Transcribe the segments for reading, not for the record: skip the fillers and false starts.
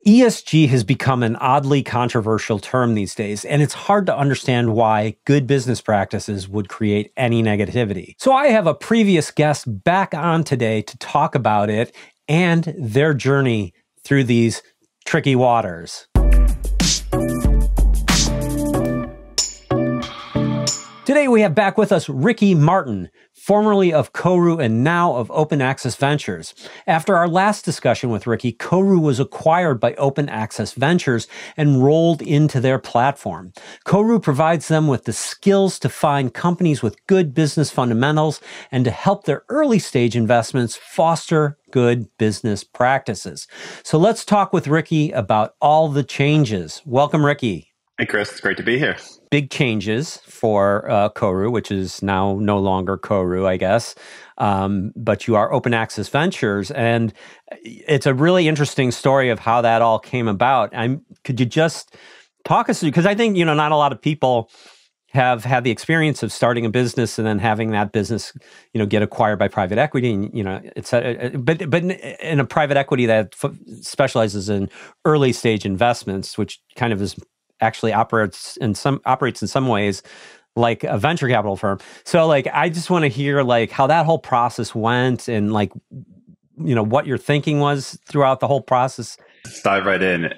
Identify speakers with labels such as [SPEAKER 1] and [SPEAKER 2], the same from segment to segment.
[SPEAKER 1] ESG has become an oddly controversial term these days, and it's hard to understand why good business practices would create any negativity. So I have a previous guest back on today to talk about it and their journey through these tricky waters. Today we have back with us Ricky Marton, formerly of Koru and now of OpenAccess Ventures. After our last discussion with Ricky, Koru was acquired by OpenAccess Ventures and rolled into their platform. Koru provides them with the skills to find companies with good business fundamentals and to help their early stage investments foster good business practices. So let's talk with Ricky about all the changes. Welcome, Ricky.
[SPEAKER 2] Hey, Chris. It's great to be here.
[SPEAKER 1] Big changes for Koru, which is now no longer Koru, I guess. But you are OpenAccess Ventures. And it's a really interesting story of how that all came about. Could you just talk us through, because I think, not a lot of people have had the experience of starting a business and then having that business, get acquired by private equity, and but in a private equity that specializes in early stage investments, which kind of is actually operates in some ways like a venture capital firm. So I just want to hear how that whole process went and what your thinking was throughout the whole process.
[SPEAKER 2] Let's dive right in.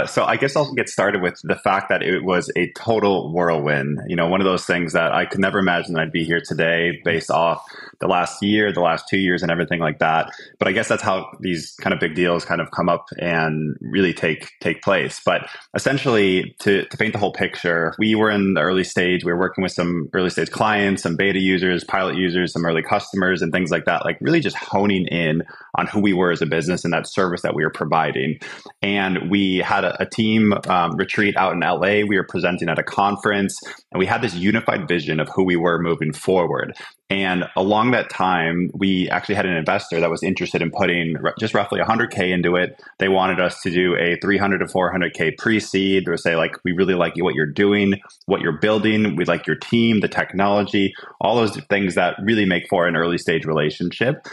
[SPEAKER 2] So I guess I'll get started with the fact that it was a total whirlwind. One of those things that I could never imagine I'd be here today based off the last year, the last 2 years and everything like that. But I guess that's how these kind of big deals kind of come up and really take place. But essentially, to paint the whole picture, we were in the early stage. We were working with some early stage clients, some beta users, pilot users, some early customers and things like that, really just honing in on who we were as a business and that service that we were providing. And we had a team retreat out in LA. We were presenting at a conference, and we had this unified vision of who we were moving forward. And along that time, we actually had an investor that was interested in putting just roughly $100K into it. They wanted us to do a $300 to $400K pre-seed, or say, we really like what you're doing, what you're building. We like your team, the technology, all those things that really make for an early stage relationship.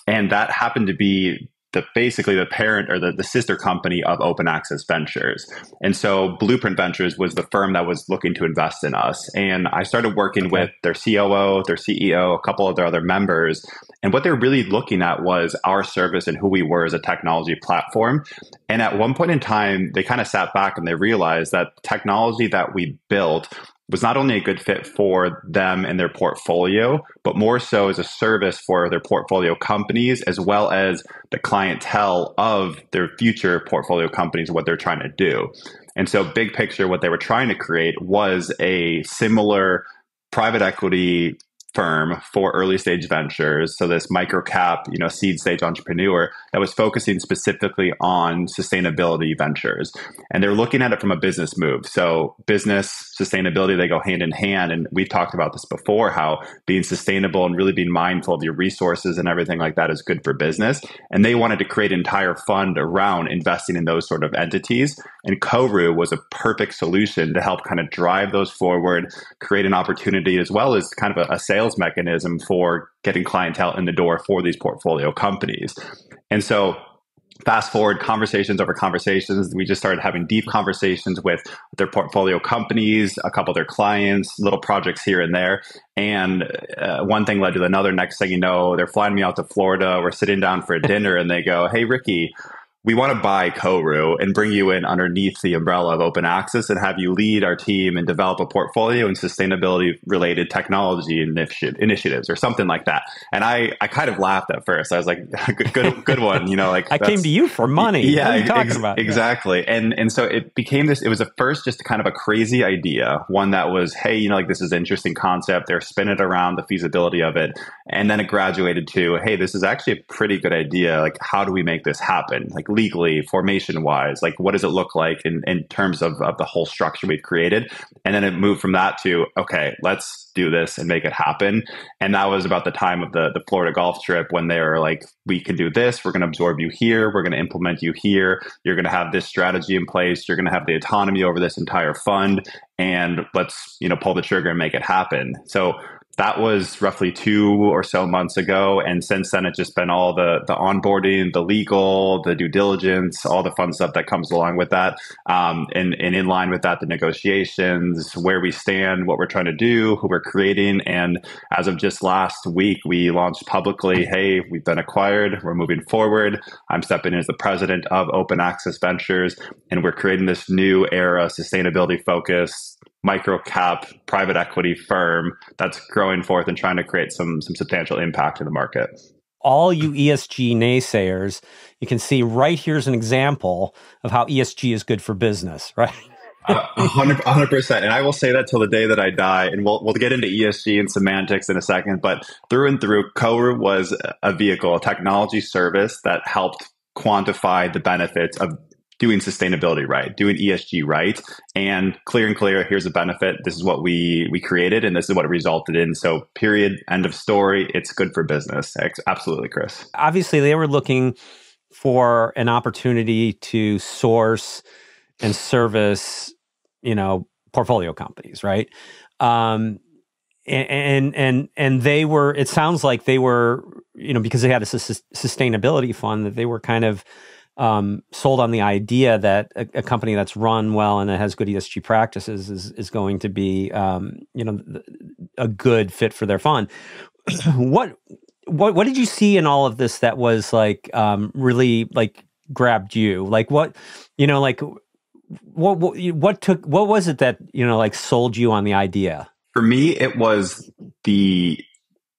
[SPEAKER 2] And that happened to be basically the parent or the sister company of OpenAccess Ventures. And so Blueprint Ventures was the firm that was looking to invest in us. And I started working with their COO, their CEO, a couple of their other members. And what they're really looking at was our service and who we were as a technology platform. And at one point in time, they kind of sat back and they realized that technology that we built was not only a good fit for them and their portfolio, but more so as a service for their portfolio companies, as well as the clientele of their future portfolio companies, what they're trying to do. And so big picture, what they were trying to create was a similar private equity firm for early stage ventures. So this micro cap, seed stage entrepreneur that was focusing specifically on sustainability ventures. And they're looking at it from a business move. So business, sustainability, they go hand in hand. And we've talked about this before, how being sustainable and really being mindful of your resources and everything like that is good for business. And they wanted to create an entire fund around investing in those sort of entities. And Koru was a perfect solution to help kind of drive those forward, create an opportunity, as well as kind of a sales mechanism for getting clientele in the door for these portfolio companies. And so fast forward, conversations over conversations, we just started having deep conversations with their portfolio companies, a couple of their clients, little projects here and there. And one thing led to another. Next thing you know, they're flying me out to Florida. We're sitting down for a dinner and they go, "Hey, Ricky, we want to buy Koru and bring you in underneath the umbrella of open access and have you lead our team and develop a portfolio and sustainability related technology initiatives," or something like that. And I kind of laughed at first. I was like, good one.
[SPEAKER 1] I came to you for money.
[SPEAKER 2] Yeah,
[SPEAKER 1] what are you talking about?
[SPEAKER 2] Exactly. And so it became this, it was at first just kind of a crazy idea, one that was, hey, this is an interesting concept. They're spinning around the feasibility of it. And then it graduated to, hey, this is actually a pretty good idea. How do we make this happen? Legally, formation wise, what does it look like in terms of the whole structure we've created? And then it moved from that to, okay, let's do this and make it happen. And that was about the time of the Florida golf trip when they were like, we can do this. We're going to absorb you here. We're going to implement you here. You're going to have this strategy in place. You're going to have the autonomy over this entire fund. And let's, pull the trigger and make it happen. So That was roughly 2 or so months ago. And since then, it's just been all the onboarding, the legal, the due diligence, all the fun stuff that comes along with that. And in line with that, the negotiations, where we stand, what we're trying to do, who we're creating. And as of just last week, we launched publicly, hey, we've been acquired. We're moving forward. I'm stepping in as the president of OpenAccess Ventures. And we're creating this new era, sustainability focused micro cap private equity firm that's growing forth and trying to create some substantial impact in the market.
[SPEAKER 1] All you ESG naysayers, you can see right here's an example of how ESG is good for business, right?
[SPEAKER 2] 100%. And I will say that till the day that I die. And we'll get into ESG and semantics in a second. But through and through, Koru was a vehicle, a technology service that helped quantify the benefits of doing sustainability right, doing ESG right, and clear, here's a benefit. This is what we created, and this is what it resulted in. So period, end of story. It's good for business. Absolutely, Chris.
[SPEAKER 1] Obviously, they were looking for an opportunity to source and service, portfolio companies, right? And they were, it sounds like they were, because they had a sustainability fund, that they were kind of sold on the idea that a company that's run well and that has good ESG practices is going to be, a good fit for their fund. What did you see in all of this that was like really like grabbed you? Like what was it that like sold you on the idea?
[SPEAKER 2] For me, it was the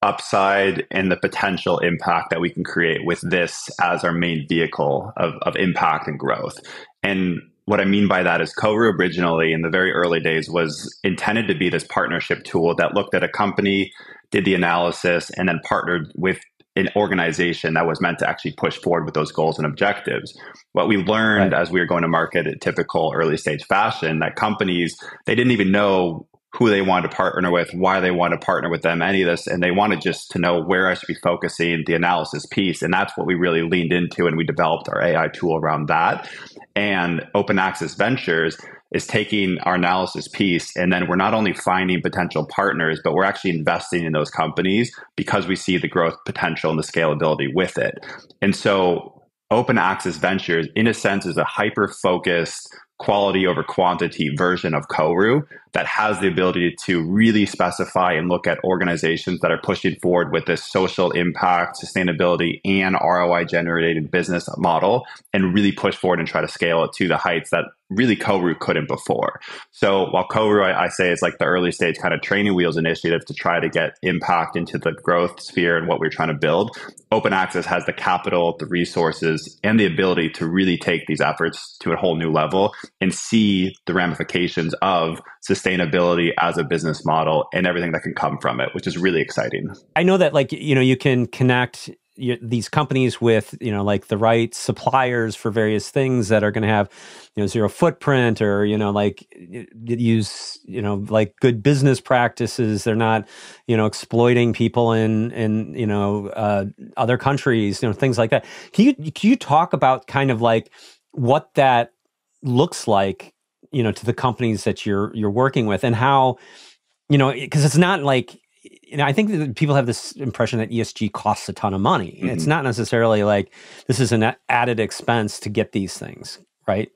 [SPEAKER 2] upside and the potential impact that we can create with this as our main vehicle of impact and growth. And what I mean by that is Koru originally in the very early days was intended to be this partnership tool that looked at a company, did the analysis, and then partnered with an organization that was meant to actually push forward with those goals and objectives. What we learned as we were going to market in typical early stage fashion, that companies, they didn't even know who they wanted to partner with, why they want to partner with them, any of this. And they wanted just to know where I should be focusing the analysis piece. And that's what we really leaned into. And we developed our AI tool around that. And OpenAccess Ventures is taking our analysis piece. And then we're not only finding potential partners, but we're actually investing in those companies because we see the growth potential and the scalability with it. And so OpenAccess Ventures, in a sense, is a hyper-focused quality over quantity version of Koru that has the ability to really specify and look at organizations that are pushing forward with this social impact, sustainability, and ROI generated business model and really push forward and try to scale it to the heights that really Koru couldn't before. So while Koru, I say, is like the early stage kind of training wheels initiative to try to get impact into the growth sphere and what we're trying to build, OpenAccess has the capital, the resources, and the ability to really take these efforts to a whole new level and see the ramifications of sustainability as a business model and everything that can come from it, which is really exciting.
[SPEAKER 1] I know that you can connect these companies with, like the right suppliers for various things that are going to have, zero footprint or, use, like good business practices. They're not, exploiting people in other countries, things like that. Can you talk about kind of like what that looks like, to the companies that you're working with and how, because it's not like, I think that people have this impression that ESG costs a ton of money. Mm-hmm. It's not necessarily like this is an added expense to get these things, right?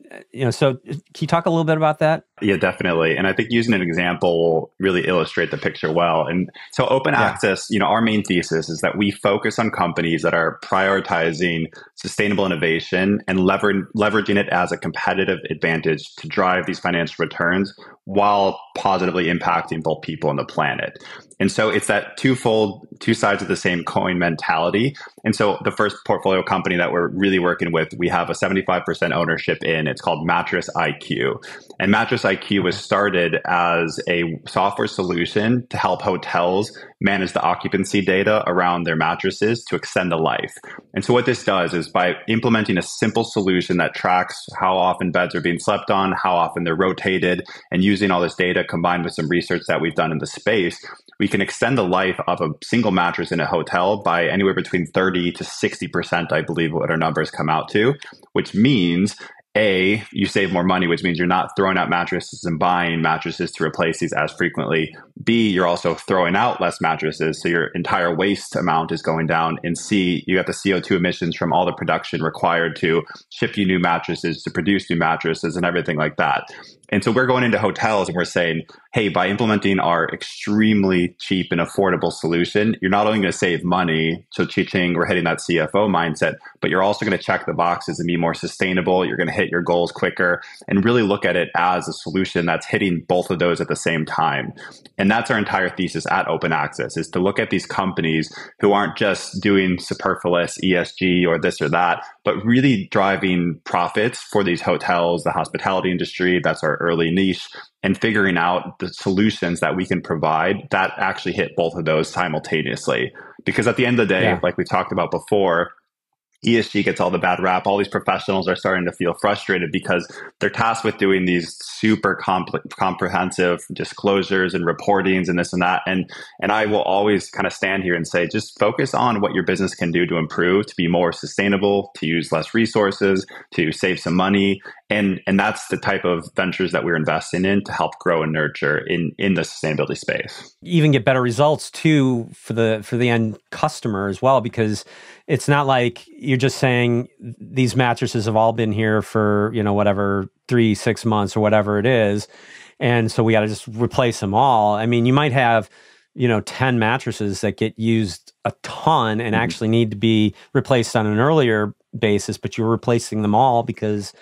[SPEAKER 1] So can you talk a little bit about that?
[SPEAKER 2] Yeah, definitely. And I think using an example will really illustrate the picture well. And so open access, our main thesis is that we focus on companies that are prioritizing sustainable innovation and leveraging it as a competitive advantage to drive these financial returns while positively impacting both people and the planet. And so it's that twofold, two sides of the same coin mentality. And so the first portfolio company that we're really working with, we have a 75% ownership in. It's called Mattress IQ. And Mattress IQ was started as a software solution to help hotels manage the occupancy data around their mattresses to extend the life. And so what this does is by implementing a simple solution that tracks how often beds are being slept on, how often they're rotated, and using all this data combined with some research that we've done in the space, we can extend the life of a single mattress in a hotel by anywhere between 30 to 60%, I believe what our numbers come out to, which means A, you save more money, which means you're not throwing out mattresses and buying mattresses to replace these as frequently. B, you're also throwing out less mattresses, so your entire waste amount is going down. And C, you got the CO2 emissions from all the production required to ship you new mattresses, to produce new mattresses, and everything like that. And so we're going into hotels and we're saying, hey, by implementing our extremely cheap and affordable solution, you're not only going to save money, so ching, we're hitting that CFO mindset, but you're also going to check the boxes and be more sustainable. You're going to hit your goals quicker and really look at it as a solution that's hitting both of those at the same time. And that's our entire thesis at Open Access, is to look at these companies who aren't just doing superfluous ESG or this or that, but really driving profits for these hotels, the hospitality industry. That's our early niche, and figuring out the solutions that we can provide that actually hit both of those simultaneously. Because at the end of the day, like we talked about before, ESG gets all the bad rap. All these professionals are starting to feel frustrated because they're tasked with doing these super comprehensive disclosures and reportings and this and that. And I will always kind of stand here and say, just focus on what your business can do to improve, to be more sustainable, to use less resources, to save some money. And that's the type of ventures that we're investing in to help grow and nurture in the sustainability space.
[SPEAKER 1] Even get better results too for the end customer as well, because it's not like you're just saying these mattresses have all been here for, whatever, 3-6 months or whatever it is. And so we got to just replace them all. I mean, you might have, 10 mattresses that get used a ton and actually need to be replaced on an earlier basis, but you're replacing them all because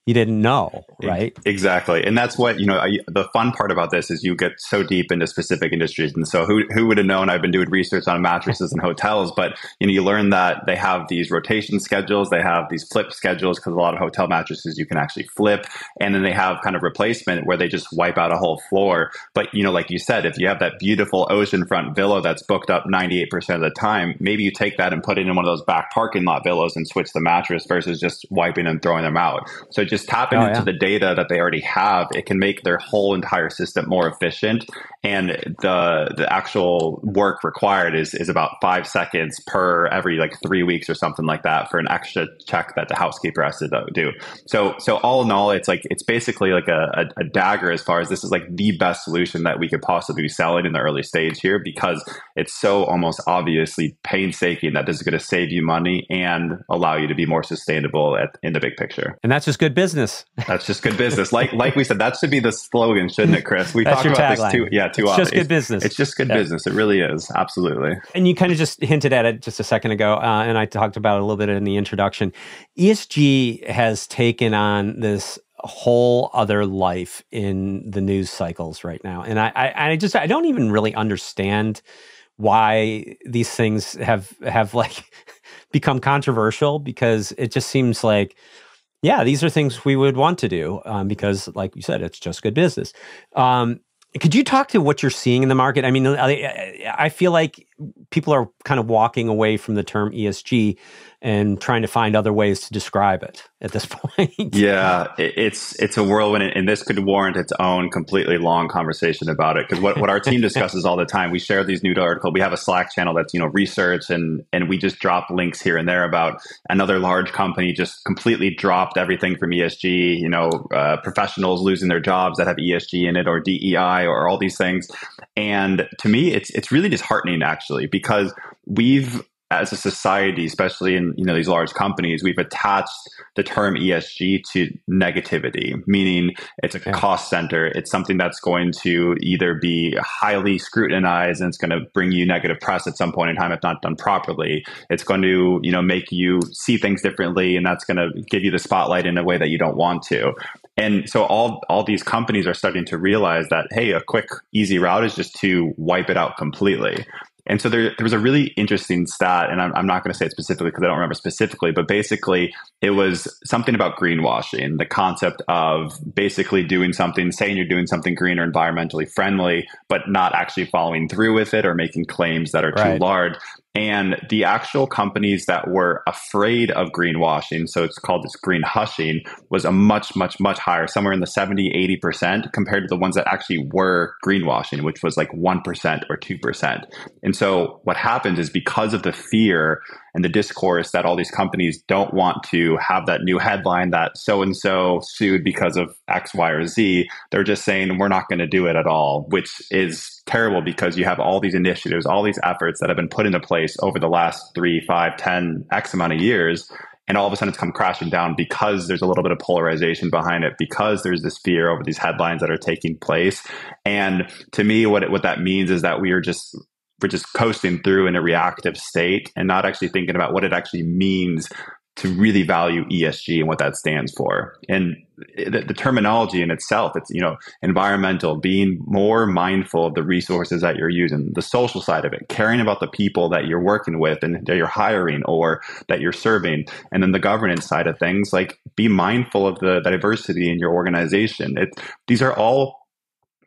[SPEAKER 1] you didn't know, right?
[SPEAKER 2] Exactly. And that's what, the fun part about this is you get so deep into specific industries. And so who would have known I've been doing research on mattresses and hotels, but, you learn that they have these rotation schedules, they have these flip schedules, because a lot of hotel mattresses you can actually flip. And then they have kind of replacement where they just wipe out a whole floor. But, like you said, if you have that beautiful oceanfront villa that's booked up 98% of the time, maybe you take that and put it in one of those back parking lot villas and switch the mattress versus just wiping and throwing them out. So just tapping into the data that they already have, it can make their whole entire system more efficient. And the actual work required is about 5 seconds per every 3 weeks or something like that for an extra check that the housekeeper has to do. So all in all, it's basically like a dagger as far as this is the best solution that we could possibly be selling in the early stage here, because it's so almost obviously painstaking that this is going to save you money and allow you to be more sustainable in the big picture.
[SPEAKER 1] And that's just good business.
[SPEAKER 2] That's just good business. Like we said, that should be the slogan, shouldn't it, Chris? We talk about this too. Yeah, too often.
[SPEAKER 1] It's just good business.
[SPEAKER 2] It's just good business. It really is. Absolutely.
[SPEAKER 1] And you kind of just hinted at it just a second ago, and I talked about it a little bit in the introduction. ESG has taken on this whole other life in the news cycles right now. And I don't even really understand why these things have become controversial, because it just seems like, yeah, these are things we would want to do because, like you said, it's just good business. Could you talk to what you're seeing in the market? I mean, I feel like people are kind of walking away from the term ESG and trying to find other ways to describe it at this point.
[SPEAKER 2] Yeah, it's a whirlwind, and this could warrant its own completely long conversation about it. Because what our team discusses all the time, we share these news articles. We have a Slack channel that's research, and we just drop links here and there about another large company just completely dropped everything from ESG. Professionals losing their jobs that have ESG in it, or DEI, or all these things. And to me, it's really disheartening, actually, because we've, as a society, especially in these large companies, we've attached the term ESG to negativity, meaning it's a cost center. It's something that's going to either be highly scrutinized and it's going to bring you negative press at some point in time if not done properly. It's going to make you see things differently, and that's going to give you the spotlight in a way that you don't want to. And so all these companies are starting to realize that, hey, a quick, easy route is just to wipe it out completely. And so there was a really interesting stat, and I'm not going to say it specifically because I don't remember specifically, but basically it was something about greenwashing, the concept of basically doing something, saying you're doing something green or environmentally friendly, but not actually following through with it or making claims that are too large. And the actual companies that were afraid of greenwashing, so it's called this green hushing, was a much, much, much higher, somewhere in the 70, 80% compared to the ones that actually were greenwashing, which was like 1% or 2%. And so what happens is because of the fear and the discourse that all these companies don't want to have that new headline that so-and-so sued because of X, Y, or Z, they're just saying, we're not going to do it at all, which is terrible because you have all these initiatives, all these efforts that have been put into place over the last 3, 5, 10, X amount of years. And all of a sudden it's come crashing down because there's a little bit of polarization behind it, because there's this fear over these headlines that are taking place. And to me, what that means is that we're just coasting through in a reactive state and not actually thinking about what it actually means to really value ESG and what that stands for. And the terminology in itself, it's, environmental, being more mindful of the resources that you're using, the social side of it, caring about the people that you're working with and that you're hiring or that you're serving. And then the governance side of things, like be mindful of the diversity in your organization. These are all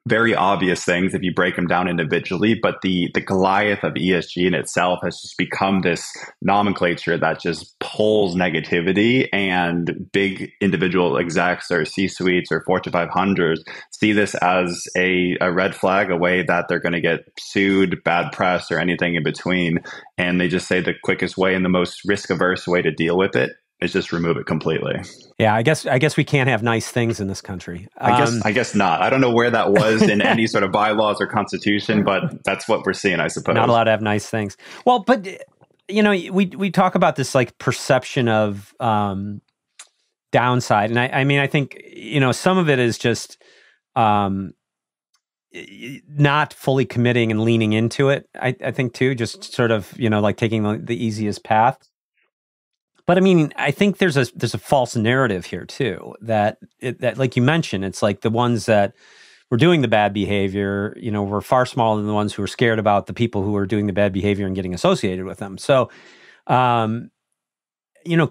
[SPEAKER 2] very obvious things if you break them down individually, but the Goliath of ESG in itself has just become this nomenclature that just pulls negativity, and big individual execs or C-suites or Fortune 500s see this as a red flag, a way that they're going to get sued, bad press, or anything in between. And they just say the quickest way and the most risk-averse way to deal with it is just remove it completely.
[SPEAKER 1] Yeah, I guess we can't have nice things in this country.
[SPEAKER 2] I guess not. I don't know where that was in any sort of bylaws or constitution, but that's what we're seeing, I suppose.
[SPEAKER 1] Not allowed to have nice things. Well, but we talk about this like perception of downside, and I mean I think some of it is just not fully committing and leaning into it. I think too, just sort of like taking the easiest path. But I mean, I think there's a false narrative here too, that like you mentioned, it's like the ones that were doing the bad behavior, were far smaller than the ones who were scared about the people who were doing the bad behavior and getting associated with them. So,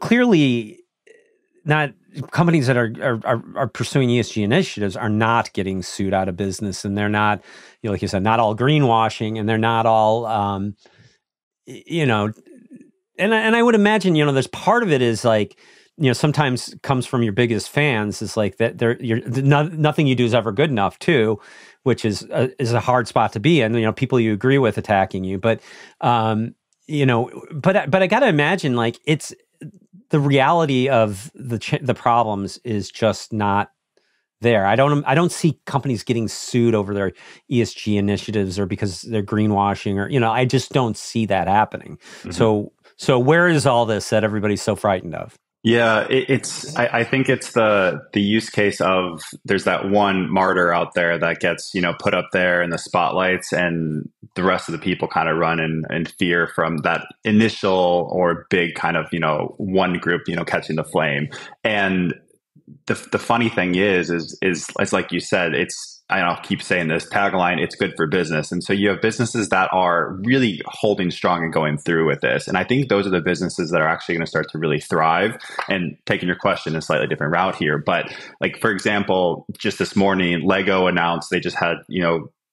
[SPEAKER 1] clearly, not companies that are pursuing ESG initiatives are not getting sued out of business, and they're not, like you said, not all greenwashing, and they're not all, And I would imagine, there's part of it is like, sometimes comes from your biggest fans. Is like that nothing you do is ever good enough too, which is a hard spot to be in. People you agree with attacking you, but but I got to imagine like it's the reality of the problems is just not there. I don't see companies getting sued over their ESG initiatives or because they're greenwashing or I just don't see that happening. Mm-hmm. So where is all this that everybody's so frightened of?
[SPEAKER 2] Yeah, I think it's the use case of there's that one martyr out there that gets, put up there in the spotlights, and the rest of the people kind of run in fear from that initial or big kind of, one group, catching the flame. And the funny thing is it's like you said, I'll keep saying this tagline, it's good for business. And so you have businesses that are really holding strong and going through with this. And I think those are the businesses that are actually going to start to really thrive. And taking your question in a slightly different route here. But like, for example, just this morning, Lego announced they just had,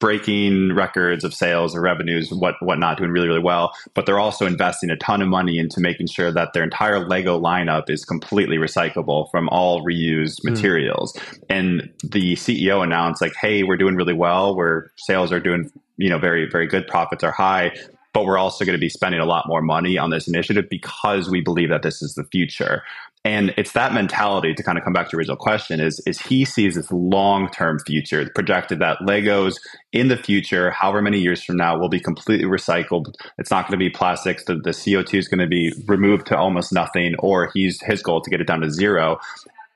[SPEAKER 2] breaking records of sales or revenues, whatnot, doing really, really well. But they're also investing a ton of money into making sure that their entire Lego lineup is completely recyclable from all reused materials. And the CEO announced like, hey, we're doing really well. Sales are doing, very, very good. Profits are high. But we're also going to be spending a lot more money on this initiative because we believe that this is the future. And it's that mentality, to kind of come back to your original question, is he sees this long-term future, projected that Legos in the future, however many years from now, will be completely recycled. It's not going to be plastics. The CO2 is going to be removed to almost nothing, or his goal to get it down to zero.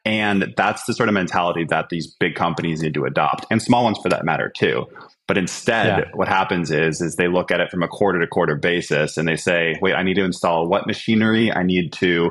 [SPEAKER 2] And that's the sort of mentality that these big companies need to adopt, and small ones for that matter too. But instead, what happens is they look at it from a quarter to quarter basis, and they say, wait, I need to install what machinery? I need to,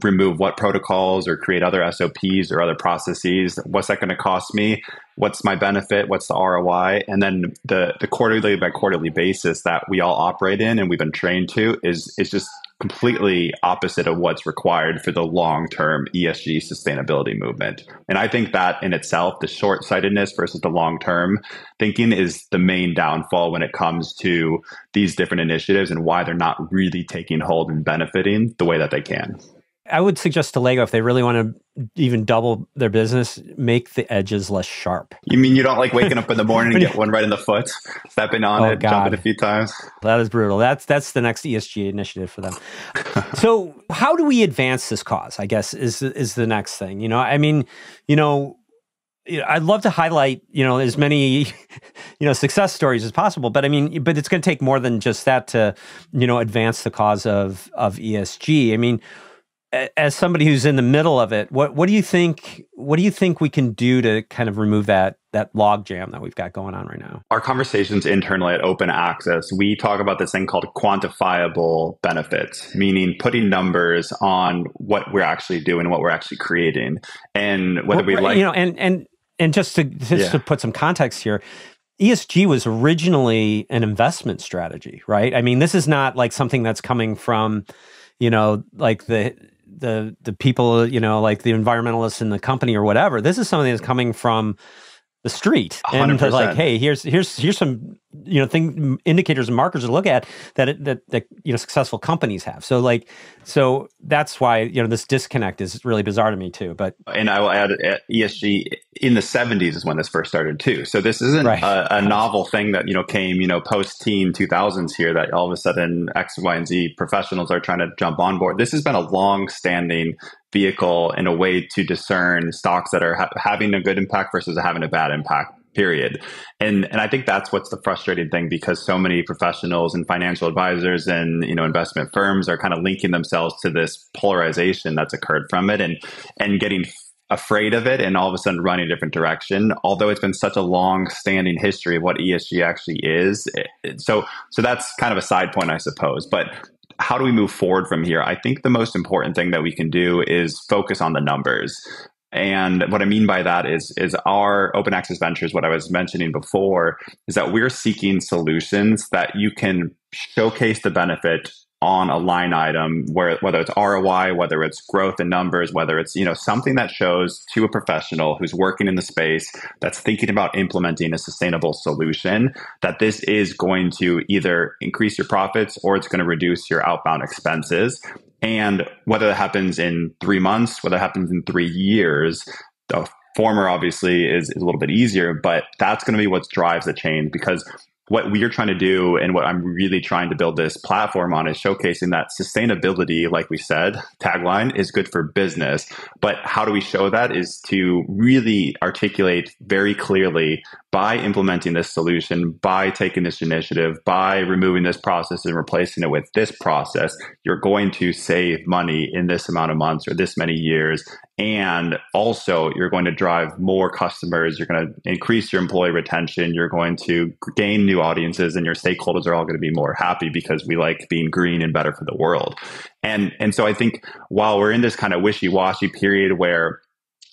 [SPEAKER 2] remove what protocols or create other SOPs or other processes. What's that going to cost me? What's my benefit? What's the ROI? And then the quarterly by quarterly basis that we all operate in and we've been trained to is just completely opposite of what's required for the long-term ESG sustainability movement. And I think that in itself, the short-sightedness versus the long-term thinking is the main downfall when it comes to these different initiatives and why they're not really taking hold and benefiting the way that they can.
[SPEAKER 1] I would suggest to Lego, if they really want to even double their business, make the edges less sharp.
[SPEAKER 2] You mean you don't like waking up in the morning and get one right in the foot, stepping on it, jumping a few times?
[SPEAKER 1] That is brutal. That's the next ESG initiative for them. So how do we advance this cause, I guess, is the next thing. I mean, I'd love to highlight, as many, success stories as possible. But I mean, but it's going to take more than just that to, advance the cause of ESG. I mean, as somebody who's in the middle of it, what do you think? What do you think we can do to kind of remove that log jam that we've got going on right now?
[SPEAKER 2] Our conversations internally at OpenAccess, we talk about this thing called quantifiable benefits, meaning putting numbers on what we're actually doing, what we're actually creating, and whether we like,
[SPEAKER 1] and just to put some context here. ESG was originally an investment strategy, right? I mean, this is not like something that's coming from, like the people, like the environmentalists in the company or whatever. This is something that's coming from the street,
[SPEAKER 2] 100%.
[SPEAKER 1] And like, hey, here's some indicators and markers to look at that successful companies have. So that's why this disconnect is really bizarre to me too.
[SPEAKER 2] And I will add, ESG in the 70s is when this first started too. So this isn't a novel thing that came post teen 2000s here that all of a sudden X, Y, and Z professionals are trying to jump on board. This has been a long-standing vehicle and a way to discern stocks that are having a good impact versus having a bad impact, period. And I think that's what's the frustrating thing, because so many professionals and financial advisors and investment firms are kind of linking themselves to this polarization that's occurred from it and getting afraid of it and all of a sudden running a different direction, although it's been such a long-standing history of what ESG actually is. So that's kind of a side point, I suppose. But how do we move forward from here? I think the most important thing that we can do is focus on the numbers. And what I mean by that is our OpenAccess Ventures, what I was mentioning before, is that we're seeking solutions that you can showcase the benefit on a line item, whether it's ROI, whether it's growth in numbers, whether it's something that shows to a professional who's working in the space that's thinking about implementing a sustainable solution that this is going to either increase your profits or it's going to reduce your outbound expenses. And whether that happens in 3 months, whether it happens in 3 years, the former obviously is a little bit easier, but that's going to be what drives the change, because what we are trying to do and what I'm really trying to build this platform on is showcasing that sustainability, like we said, tagline, is good for business. But how do we show that is to really articulate very clearly by implementing this solution, by taking this initiative, by removing this process and replacing it with this process, you're going to save money in this amount of months or this many years. And also, you're going to drive more customers. You're going to increase your employee retention. You're going to gain new audiences, and your stakeholders are all going to be more happy because we like being green and better for the world. And so I think while we're in this kind of wishy-washy period where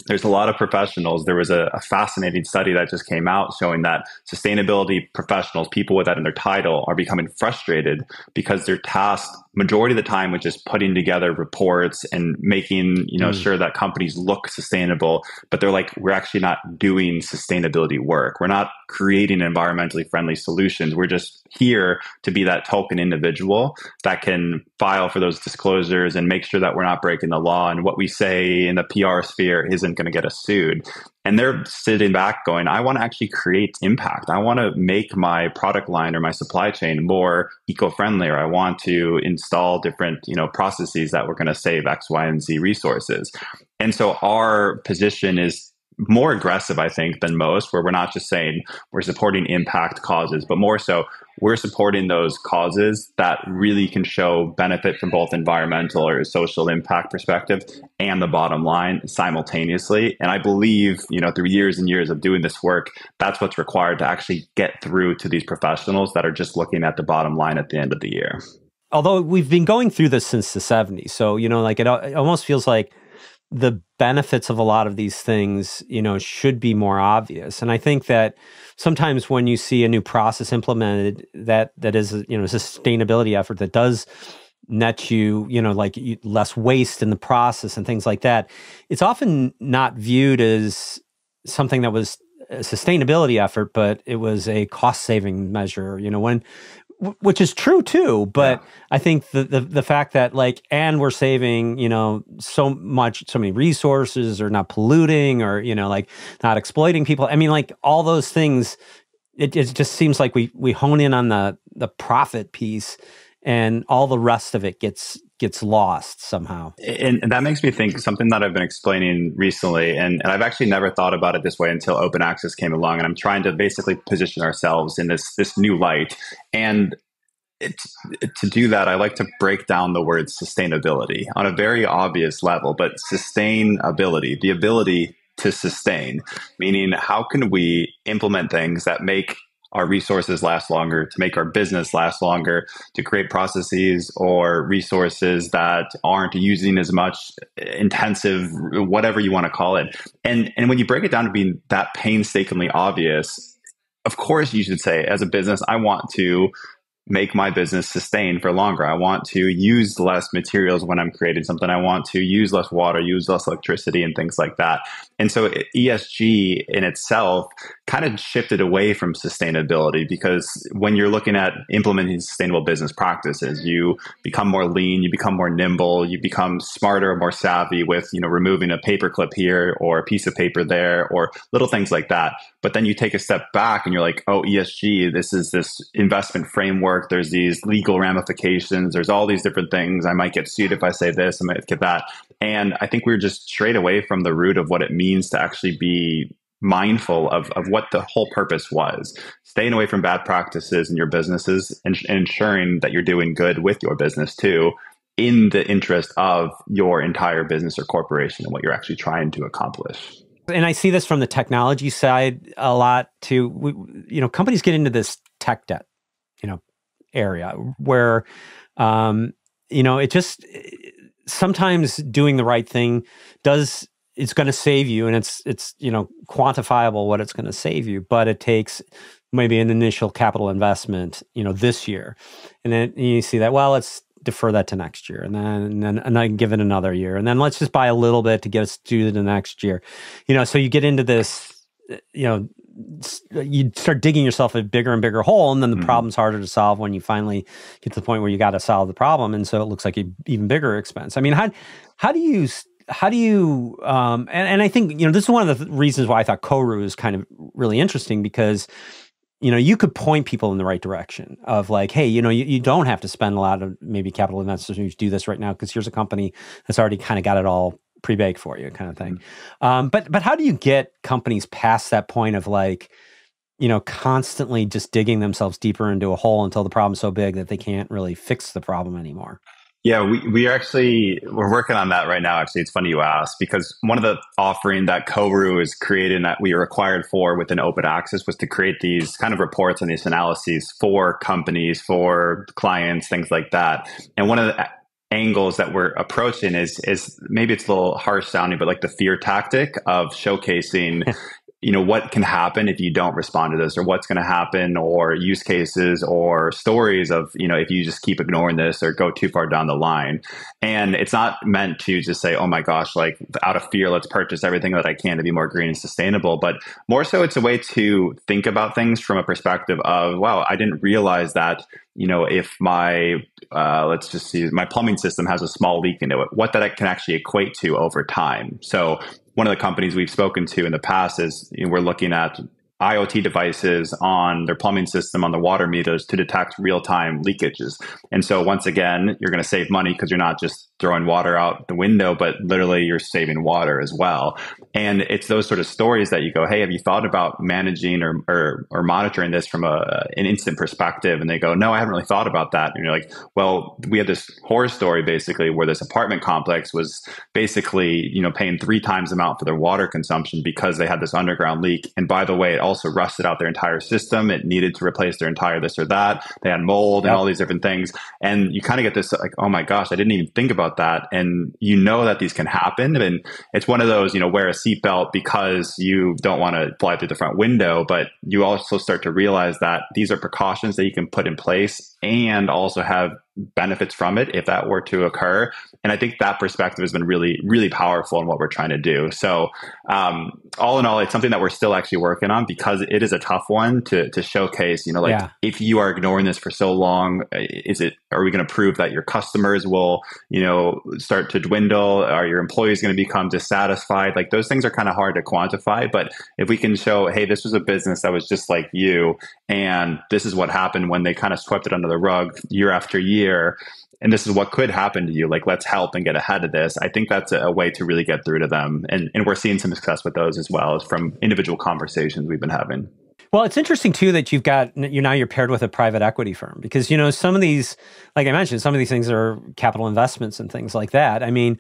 [SPEAKER 2] there's a lot of professionals, there was a fascinating study that just came out showing that sustainability professionals, people with that in their title, are becoming frustrated because they're tasked majority of the time with just putting together reports and making sure that companies look sustainable, but they're like, we're actually not doing sustainability work. We're not creating environmentally friendly solutions. We're just here to be that token individual that can file for those disclosures and make sure that we're not breaking the law, and what we say in the PR sphere isn't going to get us sued. And they're sitting back going, I want to actually create impact. I want to make my product line or my supply chain more eco-friendly, or I want to install different, processes that we're going to save X, Y, and Z resources. And so our position is more aggressive, I think, than most, where we're not just saying we're supporting impact causes, but more so we're supporting those causes that really can show benefit from both environmental or social impact perspective and the bottom line simultaneously. And I believe, through years and years of doing this work, that's what's required to actually get through to these professionals that are just looking at the bottom line at the end of the year.
[SPEAKER 1] Although we've been going through this since the 70s. So, it almost feels like the benefits of a lot of these things, should be more obvious. And I think that sometimes when you see a new process implemented that is, a sustainability effort that does net you, like less waste in the process and things like that, it's often not viewed as something that was a sustainability effort, but it was a cost saving measure, which is true too. But
[SPEAKER 2] Yeah.
[SPEAKER 1] I think the fact that and we're saving, so many resources, or not polluting, or, like not exploiting people. I mean, like all those things, it just seems like we hone in on the profit piece, and all the rest of it gets lost somehow.
[SPEAKER 2] And that makes me think something that I've been explaining recently, and I've actually never thought about it this way until open access came along, and I'm trying to basically position ourselves in this new light. And to do that, I like to break down the word sustainability on a very obvious level, but sustainability, the ability to sustain, meaning how can we implement things that make our resources last longer, to make our business last longer, to create processes or resources that aren't using as much intensive, whatever you want to call it. And when you break it down to being that painstakingly obvious, of course you should say, as a business, I want to make my business sustain for longer. I want to use less materials when I'm creating something. I want to use less water, use less electricity, and things like that. And so ESG in itself kind of shifted away from sustainability, because when you're looking at implementing sustainable business practices, you become more lean, you become more nimble, you become smarter, more savvy with, removing a paper clip here or a piece of paper there, or little things like that. But then you take a step back and you're like, oh, ESG, this is this investment framework. There's these legal ramifications. There's all these different things. I might get sued if I say this, I might get that. And I think we're just straight away from the root of what it means to actually be mindful of what the whole purpose was. Staying away from bad practices in your businesses, and ensuring that you're doing good with your business too, in the interest of your entire business or corporation and what you're actually trying to accomplish.
[SPEAKER 1] And I see this from the technology side a lot too. Companies get into this tech debt, area where, it just sometimes doing the right thing it's going to save you, and it's quantifiable what it's going to save you, but it takes maybe an initial capital investment, this year, and then you see that, well, let's defer that to next year, and then give it another year, and then let's just buy a little bit to get us to the next year, so you get into this, you start digging yourself a bigger and bigger hole, and then the problem's harder to solve when you finally get to the point where you got to solve the problem, and so it looks like an even bigger expense. I mean, how do you and I think this is one of the reasons why I thought Koru is kind of really interesting, because you could point people in the right direction of like, hey, you don't have to spend a lot of maybe capital investments to do this right now, because here's a company that's already kind of got it all pre-baked for you, kind of thing. But how do you get companies past that point of like, constantly just digging themselves deeper into a hole until the problem's so big that they can't really fix the problem anymore?
[SPEAKER 2] Yeah, we're working on that right now. Actually, it's funny you ask, because one of the offering that Koru is creating that we are required for within open access was to create these kind of reports and these analyses for companies, for clients, things like that. And one of the angles that we're approaching is maybe it's a little harsh sounding, but like the fear tactic of showcasing what can happen if you don't respond to this, or what's going to happen, or use cases or stories of, if you just keep ignoring this or go too far down the line. And it's not meant to just say, oh my gosh, like out of fear, let's purchase everything that I can to be more green and sustainable. But more so it's a way to think about things from a perspective of, wow, I didn't realize that, if my, let's just see, my plumbing system has a small leak into it, what that can actually equate to over time. So one of the companies we've spoken to in the past is we're looking at IoT devices on their plumbing system, on the water meters, to detect real-time leakages. And so once again, you're going to save money because you're not just throwing water out the window, but literally you're saving water as well. And it's those sort of stories that you go, hey, have you thought about managing or monitoring this from an instant perspective? And they go, no, I haven't really thought about that. And you're like, well, we had this horror story basically where this apartment complex was basically, paying 3 times the amount for their water consumption because they had this underground leak. And by the way, it also rusted out their entire system. It needed to replace their entire this or that. They had mold and all these different things. And you kind of get this like, oh my gosh, I didn't even think about that. And that these can happen. And it's one of those, wear a seatbelt because you don't want to fly through the front window, but you also start to realize that these are precautions that you can put in place and also have benefits from it if that were to occur. And I think that perspective has been really, really powerful in what we're trying to do. So all in all, it's something that we're still actually working on because it is a tough one to showcase, like
[SPEAKER 1] Yeah.
[SPEAKER 2] if you are ignoring this for so long, are we going to prove that your customers will, start to dwindle? Are your employees going to become dissatisfied? Like those things are kind of hard to quantify. But if we can show, hey, this was a business that was just like you, and this is what happened when they kind of swept it under the rug year after year, and this is what could happen to you, like let's help and get ahead of this. I think that's a way to really get through to them. And we're seeing some success with those as well as from individual conversations we've been having.
[SPEAKER 1] Well, it's interesting too that you're paired with a private equity firm because, some of these, like I mentioned, some of these things are capital investments and things like that. I mean,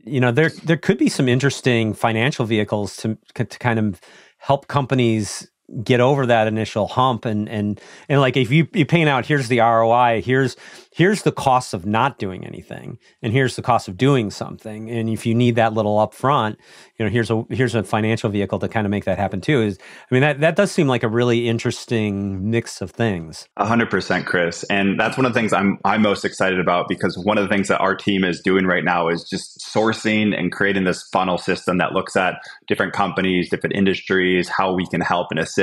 [SPEAKER 1] there could be some interesting financial vehicles to kind of help companies get over that initial hump and like if you paint out, here's the ROI, here's the cost of not doing anything, and here's the cost of doing something, and if you need that little upfront, here's a financial vehicle to kind of make that happen too. That does seem like a really interesting mix of things.
[SPEAKER 2] 100%, Chris. And that's one of the things I'm most excited about, because one of the things that our team is doing right now is just sourcing and creating this funnel system that looks at different companies, different industries, how we can help and assist.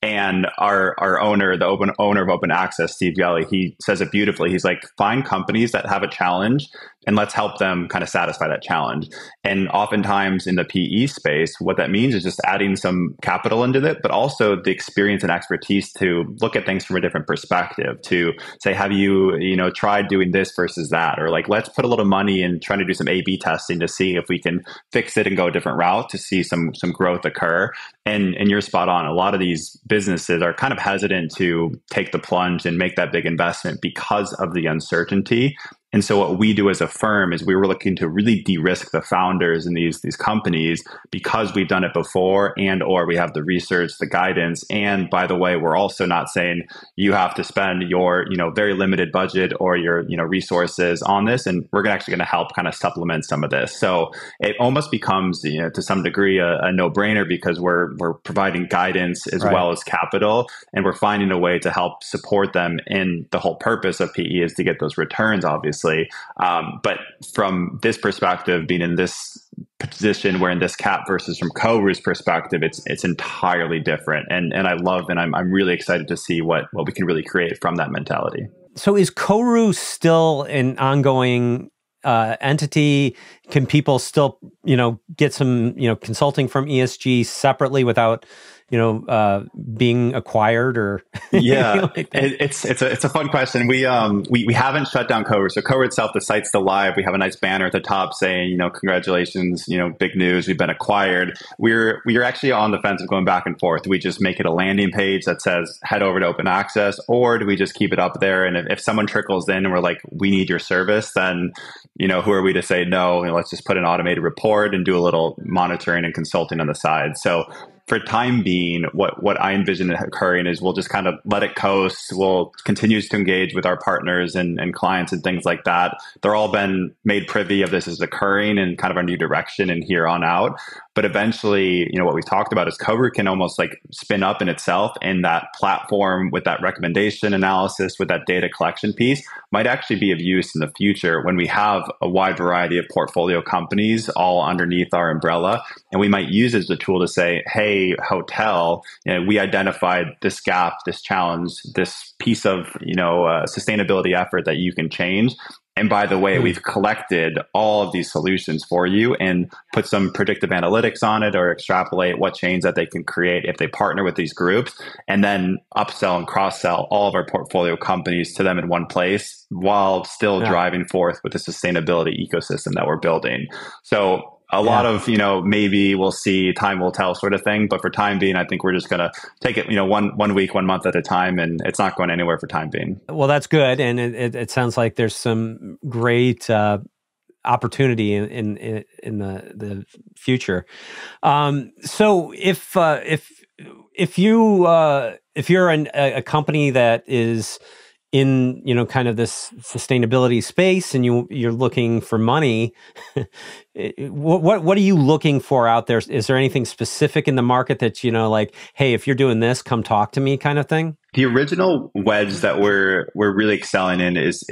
[SPEAKER 2] And our owner, the owner of OpenAccess, Steve Gelly, he says it beautifully. He's like, find companies that have a challenge and let's help them kind of satisfy that challenge. And oftentimes in the PE space, what that means is just adding some capital into it, but also the experience and expertise to look at things from a different perspective, to say, have you, tried doing this versus that? Or like, let's put a little money in trying to do some A/B testing to see if we can fix it and go a different route to see some growth occur. And you're spot on. A lot of these businesses are kind of hesitant to take the plunge and make that big investment because of the uncertainty. And so what we do as a firm is we were looking to really de-risk the founders in these companies because we've done it before, and or we have the research, the guidance. And by the way, we're also not saying you have to spend your very limited budget or your resources on this, and we're actually going to help kind of supplement some of this. So it almost becomes to some degree a no-brainer because we're providing guidance as well as capital, and we're finding a way to help support them. And the whole purpose of PE is to get those returns, obviously. But from this perspective, being in this position, we're in this cap versus from Koru's perspective, it's entirely different. And I love, and I'm really excited to see what we can really create from that mentality.
[SPEAKER 1] So is Koru still an ongoing entity? Can people still, get some, consulting from ESG separately without, being acquired or?
[SPEAKER 2] Yeah,
[SPEAKER 1] like
[SPEAKER 2] it's a fun question. We haven't shut down Koru. So Koru itself, the site's still live. We have a nice banner at the top saying, congratulations, big news, we've been acquired. We're actually on the fence of going back and forth. Do we just make it a landing page that says head over to Open Access, or do we just keep it up there? And if someone trickles in and we're like, we need your service, then who are we to say no? Let's just put an automated report and do a little monitoring and consulting on the side. So for time being, what I envision occurring is we'll just kind of let it coast. We'll continue to engage with our partners and clients and things like that. They're all been made privy of this is occurring and kind of our new direction and here on out. But eventually, what we've talked about is Koru can almost like spin up in itself, and that platform with that recommendation analysis, with that data collection piece might actually be of use in the future when we have a wide variety of portfolio companies all underneath our umbrella. And we might use it as a tool to say, hey, hotel, we identified this gap, this challenge, this piece of, sustainability effort that you can change. And by the way, we've collected all of these solutions for you and put some predictive analytics on it or extrapolate what change that they can create if they partner with these groups, and then upsell and cross-sell all of our portfolio companies to them in one place while still driving forth with the sustainability ecosystem that we're building. So a lot of, maybe we'll see, time will tell sort of thing. But for time being, I think we're just going to take it, one week, 1 month at a time. And it's not going anywhere for time being.
[SPEAKER 1] Well, that's good. And it sounds like there's some great opportunity in the future. So if you're a company that is in, kind of this sustainability space, and you're looking for money, what are you looking for out there? Is there anything specific in the market that, like, hey, if you're doing this, come talk to me kind of thing?
[SPEAKER 2] The original wedge that we're really excelling in is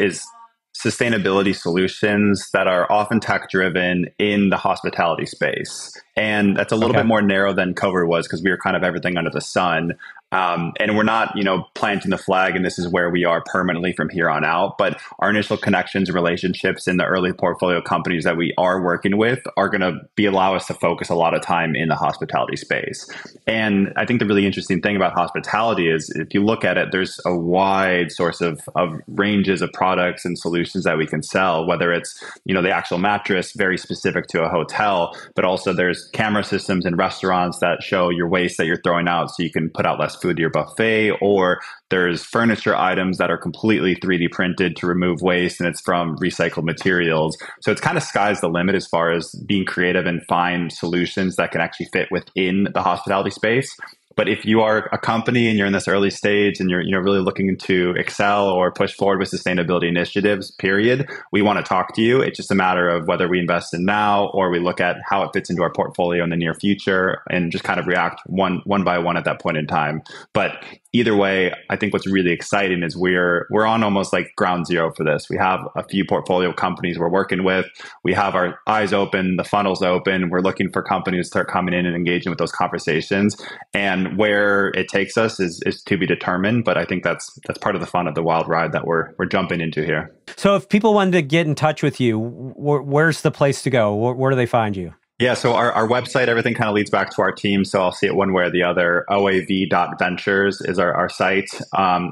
[SPEAKER 2] sustainability solutions that are often tech driven in the hospitality space. And that's a little bit more narrow than Koru was, because we were kind of everything under the sun. And we're not, planting the flag and this is where we are permanently from here on out. But our initial connections and relationships in the early portfolio companies that we are working with are going to allow us to focus a lot of time in the hospitality space. And I think the really interesting thing about hospitality is, if you look at it, there's a wide source of ranges of products and solutions that we can sell, whether it's, the actual mattress, very specific to a hotel, but also there's camera systems in restaurants that show your waste that you're throwing out so you can put out less food to your buffet, or there's furniture items that are completely 3D printed to remove waste and it's from recycled materials. So it's kind of sky's the limit as far as being creative and find solutions that can actually fit within the hospitality space. But if you are a company and you're in this early stage and you're really looking to excel or push forward with sustainability initiatives, period, we want to talk to you. It's just a matter of whether we invest in now or we look at how it fits into our portfolio in the near future and just kind of react one by one at that point in time. But either way, I think what's really exciting is we're on almost like ground zero for this. We have a few portfolio companies we're working with. We have our eyes open, the funnel's open. We're looking for companies to start coming in and engaging with those conversations. And where it takes us is to be determined. But I think that's part of the fun of the wild ride that we're jumping into here.
[SPEAKER 1] So if people wanted to get in touch with you, where's the place to go? Where do they find you?
[SPEAKER 2] Yeah, so our website, everything kind of leads back to our team. So I'll see it one way or the other. OAV.ventures is our site.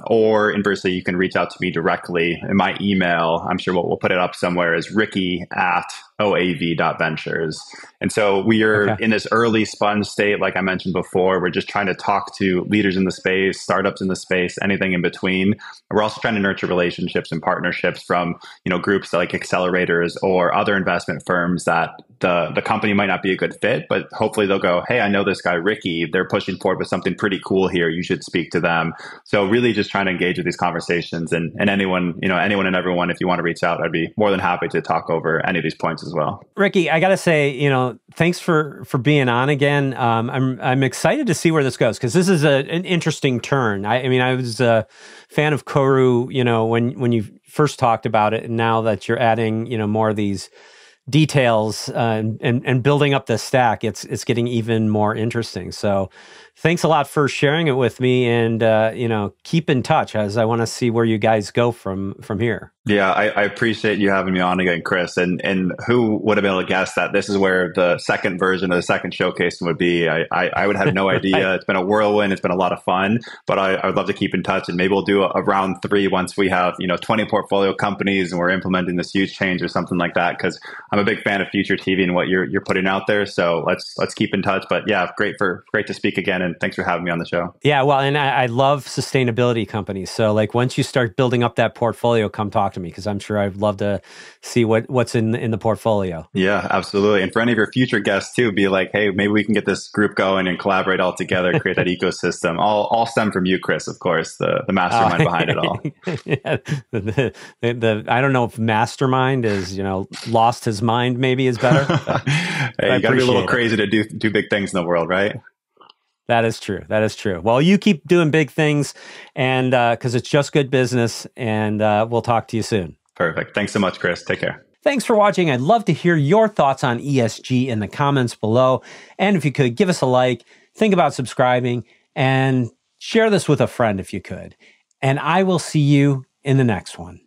[SPEAKER 2] Or inversely, you can reach out to me directly. In my email, I'm sure we'll put it up somewhere, is ricky@oav.ventures. And so we are in this early sponge state, like I mentioned before. We're just trying to talk to leaders in the space, startups in the space, anything in between. We're also trying to nurture relationships and partnerships from groups like accelerators or other investment firms that the company might not be a good fit, but hopefully they'll go, hey, I know this guy, Ricky, they're pushing forward with something pretty cool here. You should speak to them. So really just trying to engage with these conversations, and anyone and everyone, if you want to reach out, I'd be more than happy to talk over any of these points as well.
[SPEAKER 1] Ricky, I got to say, thanks for being on again. I'm excited to see where this goes, because this is an interesting turn. I mean, I was a fan of Koru, when you first talked about it, and now that you're adding, more of these details and building up the stack, it's getting even more interesting. So thanks a lot for sharing it with me, and keep in touch, as I want to see where you guys go from here.
[SPEAKER 2] Yeah, I appreciate you having me on again, Chris. And who would have been able to guess that this is where the second version of the second showcase would be? I would have no idea. It's been a whirlwind. It's been a lot of fun, but I would love to keep in touch, and maybe we'll do a round 3 once we have 20 portfolio companies and we're implementing this huge change or something like that. Because I'm a big fan of future TV and what you're putting out there. So let's keep in touch. But yeah, great to speak again, and thanks for having me on the show.
[SPEAKER 1] Yeah, well, and I love sustainability companies. So like once you start building up that portfolio, come talk to me, because I'm sure I'd love to see what's in the portfolio.
[SPEAKER 2] Yeah, absolutely. And for any of your future guests too, be like, hey, maybe we can get this group going and collaborate all together, create that ecosystem. All stem from you, Chris, of course, the mastermind behind it all.
[SPEAKER 1] Yeah, I don't know if mastermind is, lost his mind maybe is better.
[SPEAKER 2] Hey, you got to be a little crazy to do big things in the world, right?
[SPEAKER 1] That is true. That is true. Well, you keep doing big things, and because it's just good business, and we'll talk to you soon.
[SPEAKER 2] Perfect. Thanks so much, Chris. Take care.
[SPEAKER 1] Thanks for watching. I'd love to hear your thoughts on ESG in the comments below. And if you could, give us a like, think about subscribing, and share this with a friend if you could. And I will see you in the next one.